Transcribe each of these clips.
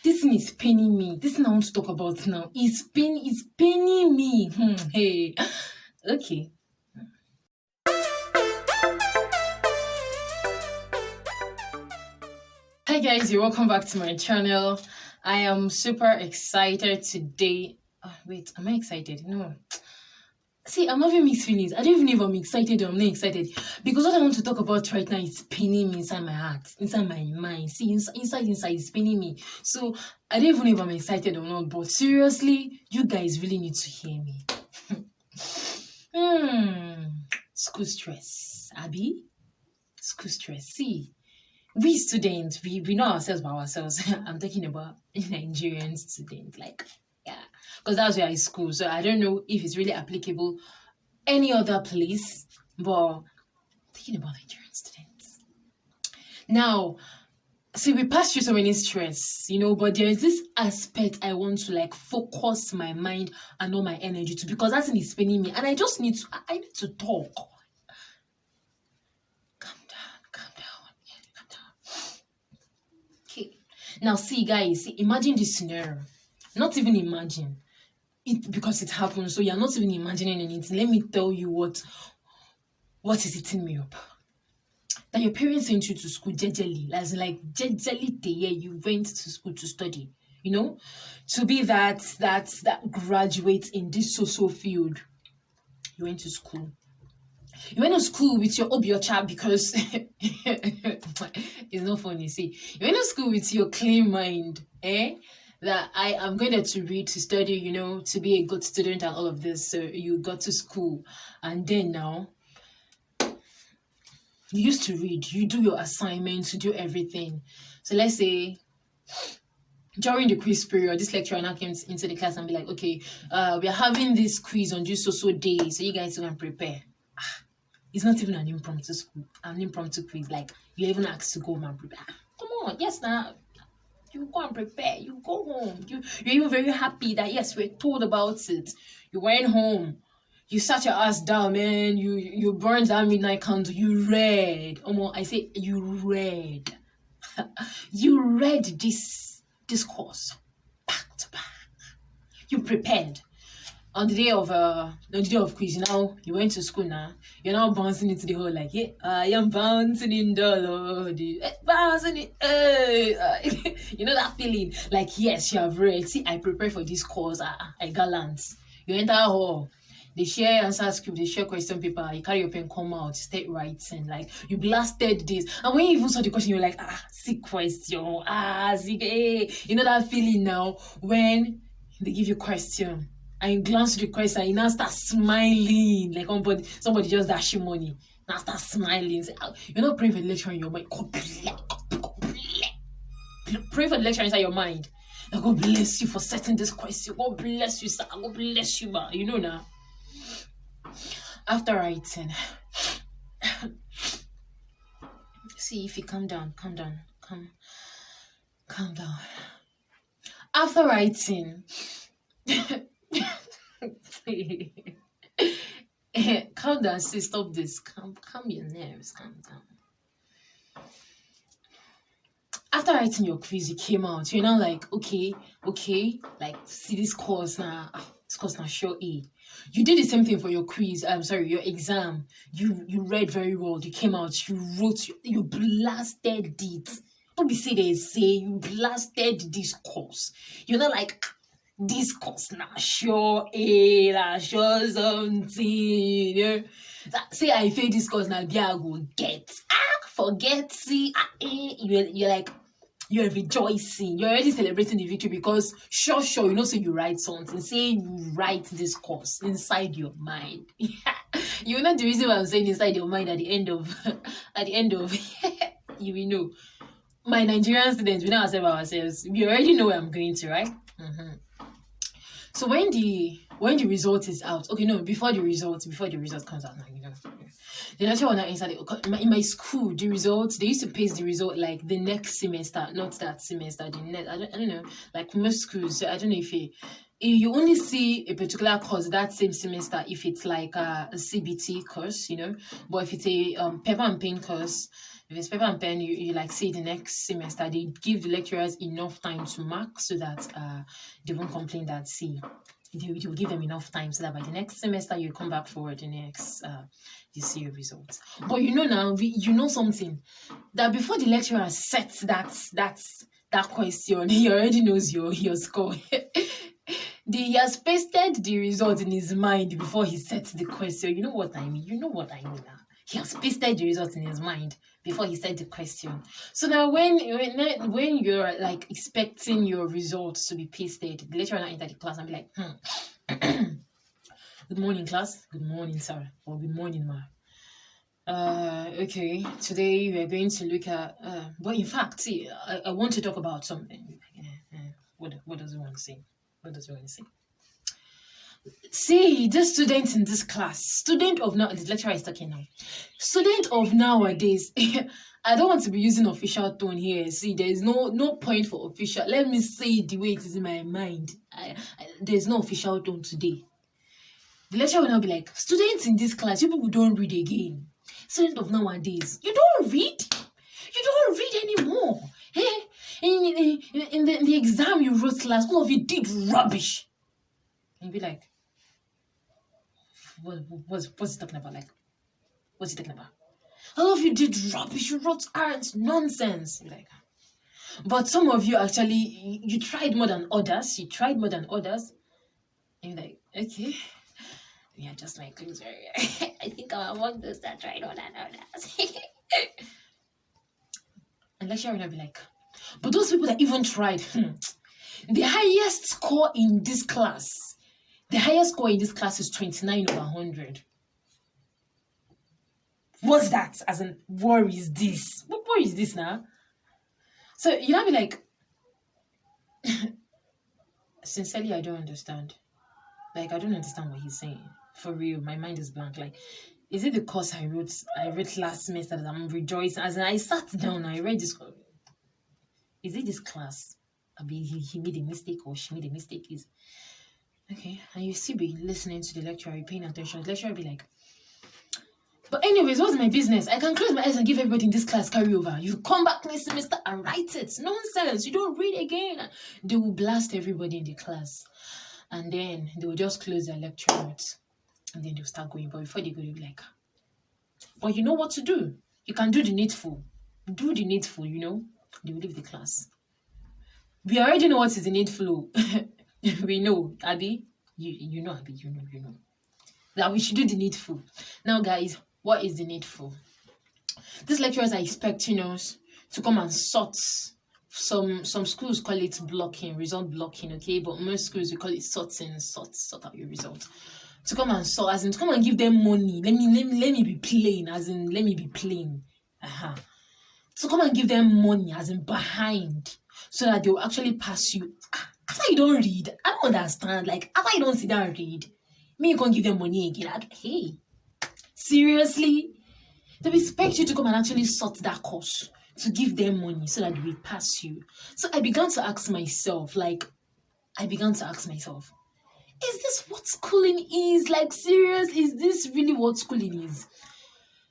This thing is paining me. This thing I want to talk about now. It's paining me. Hey. Okay. Hi guys, you're welcome back to my channel. I am super excited today. Wait, am I excited? No. See, I'm having mixed feelings. I don't even know if I'm excited or I'm not excited. Because what I want to talk about right now is paining me inside my heart, inside my mind. See, inside, it's paining me. So, I don't even know if I'm excited or not. But seriously, you guys really need to hear me. School stress. Abby? School stress. See, we students, we know ourselves by ourselves. I'm talking about Nigerian students. Like, yeah, because that's where I school. So I don't know if it's really applicable any other place, but I'm thinking about Nigerian students. Now, see, we pass through so many stress, but there is this aspect I want to like focus my mind and all my energy to, because that thing is spinning me, and I just need to talk. Calm down. Okay. Now, see, guys, imagine this scenario. Not even imagine it, because it happened. So you're not even imagining anything. Let me tell you what is eating me up. That your parents sent you to school jejely, as in like jejely the year you went to school to study, to be that graduate in this social field. You went to school. You went to school with your obiocha, because it's not funny. See, you went to school with your clean mind, that I am going to read, to study, to be a good student and all of this. So you got to school, and then now you used to read, you do your assignments, you do everything. So let's say during the quiz period, this lecturer now came into the class and be like, okay, we are having this quiz on this so day, so you guys can prepare. It's not even an impromptu quiz. Like, you're even asked to go home and prepare. Come on, yes, now you go and prepare. You go home. You're even very happy that yes, we're told about it. You went home. You sat your ass down, man. You burned that midnight candle. You read. I say you read. You read this course back to back. You prepared. On the day of quiz, you went to school now. You're now bouncing into the hall like, yeah, I am bouncing in the Lord. Bouncing it. You know that feeling? Like, yes, you have read. See, I prepared for this course. I gallant. You enter hall. They share answer script, they share question paper, you carry your pen, come out, start writing, like you blasted this. And when you even saw the question, you're like, sick question, sick, hey. You know that feeling now when they give you question and you glance to the question and you now start smiling like somebody just dash you money. Now start smiling. Say, you're not praying for the lecture in your mind. Pray for the lecture inside your mind. Now, God bless you for setting this question. God bless you, sir. God bless you, ma. You know now. After writing, see if you calm down. After writing, calm down, see, stop this. Calm your nerves, calm down. After writing your quiz, you came out. You're now like, okay, like, see this course now. This course now, sure A. You did the same thing for your quiz. Your exam. You read very well. You came out. You wrote. You blasted it. Don't be say they say you blasted this course. You're not like this course now, sure A, sure something. Say I fail this course now, I will get. Forget. See, you're like. You're rejoicing. You're already celebrating the victory because sure, say you write something. Say you write this course inside your mind. You know the reason why I'm saying inside your mind at the end of you will know. My Nigerian students, we know ourselves. We already know where I'm going to, right? So when the result is out, okay, no, before the result comes out, the lecturer will not inside in my school, the results, they used to paste the result like the next semester, not that semester, the next, I don't know, like most schools. So I don't know if you only see a particular course that same semester if it's like a CBT course, but if it's a paper and pen course, If it's paper and pen, you like say the next semester, they give the lecturers enough time to mark so that they won't complain that, see, they will give them enough time so that by the next semester you come back for the next you see your results. But you know now, you know something, that before the lecturer sets that question, he already knows your score. He has pasted the result in his mind before he sets the question. You know what I mean? You know what I mean now. He has pasted the result in his mind before he said the question. So now when you're like expecting your results to be pasted, the lecturer will enter the class and be like, good morning, class. Good morning, sir. Or good morning, ma. Okay, today we are going to look at, but in fact, see, I want to talk about something. What does he want to say? What does he want to say? See, this student in this class, student of now, the lecturer is talking now. Student of nowadays, I don't want to be using official tone here. See, there is no point for official. Let me say it the way it is in my mind. There's no official tone today. The lecturer will now be like, students in this class, you people don't read again. Student of nowadays, you don't read? You don't read anymore. Hey, in the exam you wrote last, all of you did rubbish. And you'll be like, what's he talking about? Like, what's he talking about? All of you did rubbish. You wrote art nonsense. You're like, but some of you actually, you tried more than others. You tried more than others. And you're like, okay. Yeah, just my clues. I think I'm among those that tried more than others. And lecturer will be like, but those people that even tried, the highest score in this class, is 29 over 100. What's that? As in, what is this? What is this now? So you know, be like, sincerely, I don't understand. Like, I don't understand what he's saying. For real, my mind is blank. Like, is it the course I wrote last semester that I'm rejoicing? As in, I sat down, I read this. Is it this class? I mean, he made a mistake or she made a mistake. Is okay, and you still be listening to the lecturer, you're paying attention. The lecturer will be like, but anyways, what's my business? I can close my eyes and give everybody in this class carry over. You come back next semester and write it. Nonsense. You don't read again. They will blast everybody in the class. And then they will just close their lecture notes. And then they'll start going. But before they go, they'll be like, but you know what to do. You can do the needful. Do the needful, you know. They will leave the class. We already know what is the needful. We know, Abby. You know, Abby. You know. That we should do the needful. Now, guys, what is the needful? These lecturers are expecting us to come and sort. Some schools call it blocking, result blocking, okay? But most schools, we call it sorting, sort out your results. To come and sort, as in, to come and give them money. Let me be plain, as in, let me be plain. To come and give them money, as in, behind, so that they will actually pass you. After you don't read, I don't understand. Like, after you don't sit down and read, me, you can't give them money again. Hey, seriously? They expect you to come and actually sort that course, to give them money so that they will pass you. So I began to ask myself, is this what schooling is? Like, serious? Is this really what schooling is?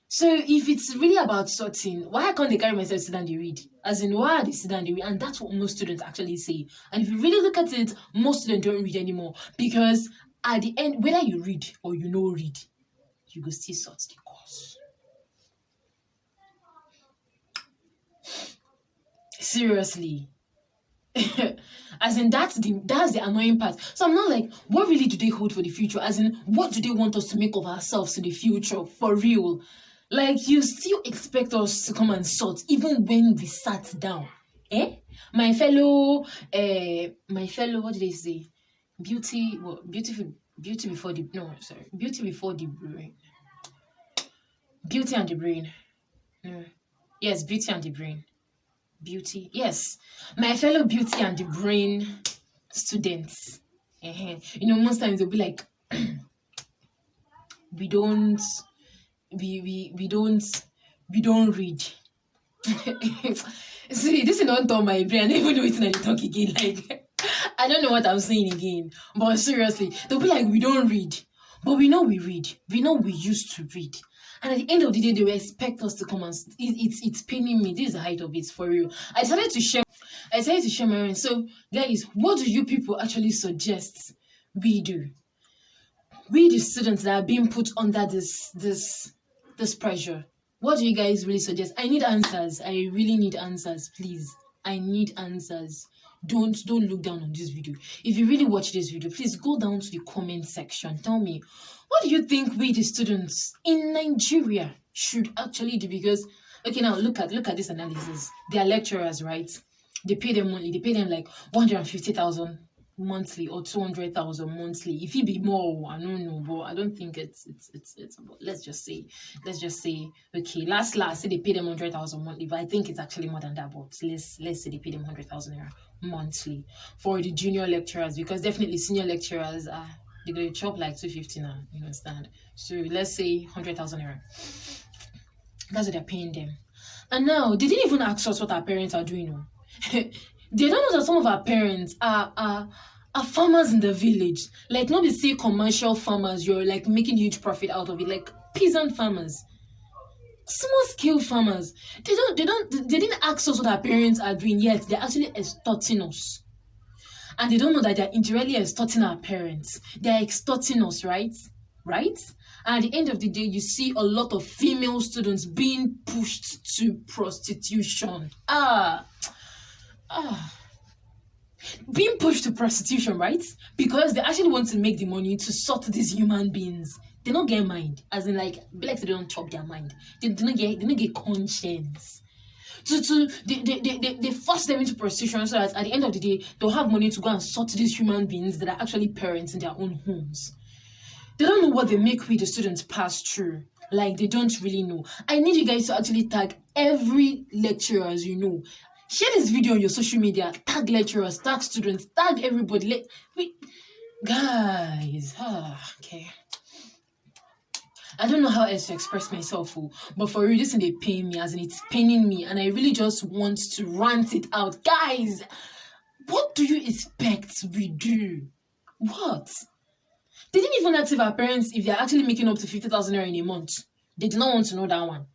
So if it's really about sorting, why can't they carry myself sit down and read? As in, why are they sit down and read? And that's what most students actually say. And if you really look at it, most students don't read anymore. Because at the end, whether you read or you no read, you go still sort the course. Seriously. As in, that's the annoying part. So I'm not like, what really do they hold for the future? As in, what do they want us to make of ourselves in the future? For real. Like, you still expect us to come and sort even when we sat down. My fellow, what did they say? Beauty before the brain. Beauty and the brain. Yes, beauty and the brain. Beauty, yes. My fellow beauty and the brain students. You know, most times they'll be like, we don't read. See, this is not on my brain. I don't even know it's not talk again. Like, I don't know what I'm saying again. But seriously, they'll be like, we don't read. But we know we read. We know we used to read. And at the end of the day, they will expect us to come and it's paining me. This is the height of it for real. I decided to share my own. So guys, what do you people actually suggest we do? We the students that are being put under this pressure. What do you guys really suggest? I need answers. I really need answers, please. I need answers. Don't look down on this video. If you really watch this video, please go down to the comment section. Tell me, what do you think we the students in Nigeria should actually do? Because okay, now look at this analysis. They are lecturers, right? They pay them monthly. They pay them like 150,000 monthly or 200,000 monthly. If it be more, I don't know, but I don't think it's about, let's just say okay, last say they pay them 100,000 monthly, but I think it's actually more than that. But let's say they pay them 100,000 naira monthly for the junior lecturers, because definitely senior lecturers are they're gonna chop like 250 now. You understand? So let's say 100,000 naira. That's what they're paying them. And now they didn't even ask us what our parents are doing. No. They don't know that some of our parents are farmers in the village. Like, not be say commercial farmers, you're like making huge profit out of it. Like peasant farmers, small scale farmers. They didn't ask us what our parents are doing yet. They're actually extorting us. And they don't know that they're indirectly extorting our parents. They're extorting us, right? Right? And at the end of the day, you see a lot of female students being pushed to prostitution. Being pushed to prostitution, right? Because they actually want to make the money to sort these human beings. They don't get mind, as in like they don't chop their mind. They don't get conscience. They force them into prostitution so that at the end of the day they'll have money to go and sort these human beings that are actually parents in their own homes. They don't know what they make with the students pass through. Like, they don't really know. I need you guys to actually tag every lecturer as you know. Share this video on your social media. Tag lecturers, tag students, tag everybody. Guys, okay. I don't know how else to express myself, but for real, this thing they pain me, as in it's paining me, and I really just want to rant it out. Guys, what do you expect we do? What? They didn't even ask if our parents, if they're actually making up to 50,000 naira in a month. They did not want to know that one.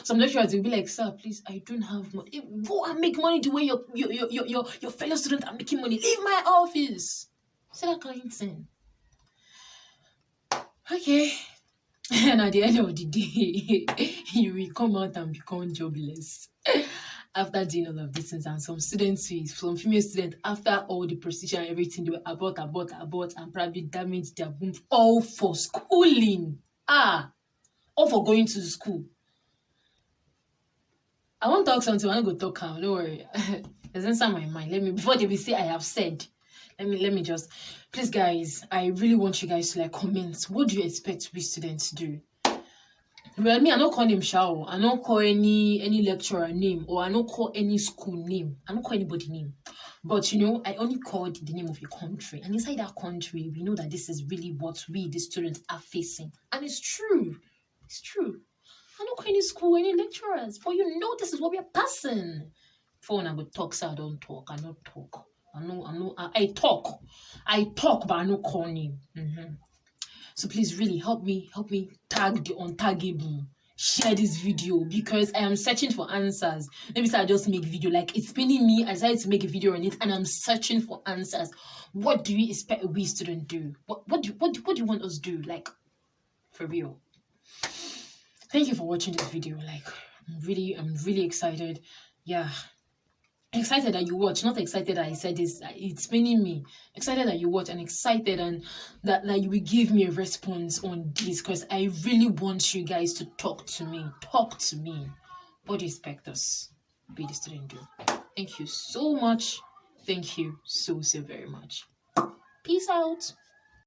Some lecturers will be like, sir, please, I don't have money. Go and make money the way your fellow students are making money. Leave my office. Say that kind of thing. Okay. And at the end of the day, you will come out and become jobless. After doing all of these things, and some students, some female students, after all the prostitution and everything, they were abort, and probably damaged their womb, all for schooling. All for going to school. I won't talk something, I won't go talk calm, don't worry. It's inside my mind. Before they will say I have said, let me just, please guys, I really want you guys to like comment. What do you expect we students to do? Well, me, I don't call him Shao. I don't call any lecturer name, or I don't call any school name. I don't call anybody name. But you know, I only called the name of a country. And inside that country, we know that this is really what we, the students, are facing. And it's true. It's true. I don't call any school, any lecturers. But you know, this is what we are passing. Before when I would talk, so I don't talk. I don't talk. I talk, but I don't call name. So please really help me tag the untaggable. Share this video, because I am searching for answers. Maybe so I just make video, like it's paining me. I decided to make a video on it, and I'm searching for answers. What do you expect we students do? What do you want us to do? Like, for real. Thank you for watching this video. Like, I'm really excited. Yeah. Excited that you watch, not excited that I said this. It's paining me. Excited that you watch, and excited and that you will give me a response on this, because I really want you guys to talk to me. Talk to me. What do you expect us, be the student, do? Thank you so much. Thank you so very much. Peace out.